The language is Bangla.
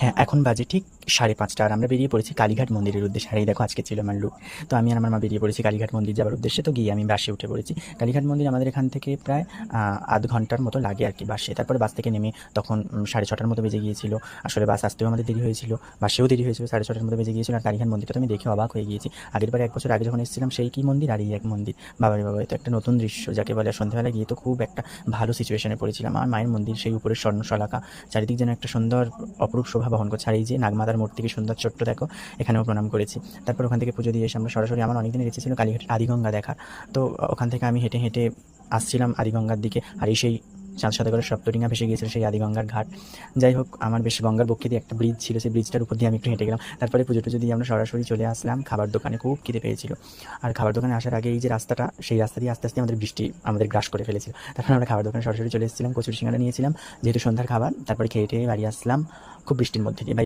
হ্যাঁ, এখন বাজে ঠিক 5:30 আর আমরা বেরিয়ে পড়েছি কালীঘাট মন্দিরের উদ্দেশ্যে। আর এই দেখো আজকে ছিল আমার লুক। তো আমি আর আমার মা বেরিয়ে পড়েছি কালীঘাট মন্দির যাওয়ার উদ্দেশ্যে। তো গিয়ে আমি বাসে উঠে পড়েছি। কালীঘাট মন্দির আমাদের এখান থেকে প্রায় আধ ঘন্টার মতো লাগে আরকি বাসে। তারপরে বাস থেকে নেমে তখন 6:30টার মতো বেজে গিয়েছিল। আসলে বাস আসতেও আমাদের দেরি হয়েছিল। বাসেও দেরি হয়েছিল, 6:30টার মতো বেজে গিয়েছিল। আর কালীঘাট মন্দিরটা তো আমি দেখে অবাক হয়ে গিয়েছি। আগেরবার ১ বছর আগে যখন এসেছিলাম সেই কি মন্দির আর এই এক মন্দির। বাবারে বাবা! এ তো একটা নতুন দৃশ্য যাকে বলে। আর সন্ধ্যাবেলা গিয়ে তো খুব একটা ভালো সিচুয়েশনে পড়েছিলাম। আমার মায়ের মন্দির সেই উপরের স্বর্ণশলাকা। চারিদিক যেন একটা সুন্দর অপরূপ শোভা বহন করছে। আর এই যে নাগমাতার মূর্তি কি সুন্দর ছোট্ট দেখো, এখানেও প্রণাম করেছি। তারপর ওখান থেকে পুজো দিয়ে এসে আমরা সরাসরি আমার অনেক দিনের ইচ্ছে ছিল কালীঘাটের আদিগঙ্গা দেখার। তো ওখান থেকে আমি হেঁটে হেঁটে আসছিলাম আদিগঙ্গার দিকে। আর এই সেই চাঁদ সাদা করে সপ্তডিঙা ভেসে গিয়েছিল সেই আদিগঙ্গার ঘাট। যাই হোক, আমার বেশ গঙ্গার বক্ষে দিয়ে একটা ব্রিজ ছিল, সেই ব্রিজটার উপর দিয়ে আমি একটু হেঁটে গেলাম। তারপরে পুজো টুজো দিয়ে আমরা সরাসরি চলে আসলাম খাবার দোকানে। খুব খিদে পেয়েছিল। আর খাবার দোকানে আসার আগে এই যে রাস্তাটা, সেই রাস্তা দিয়ে আস্তে আস্তে আমাদের গ্রাস করে ফেলেছিল। তারপর আমরা খাবার দোকানে সরাসরি চলে এসেছিলাম, কচুরি সিঙ্গারা নিয়েছিলাম যেহেতু সন্ধ্যার খাবার। তারপরে খেয়ে টেয়ে বাড়ি আসলাম খুব বৃষ্টির মধ্যে দিয়ে।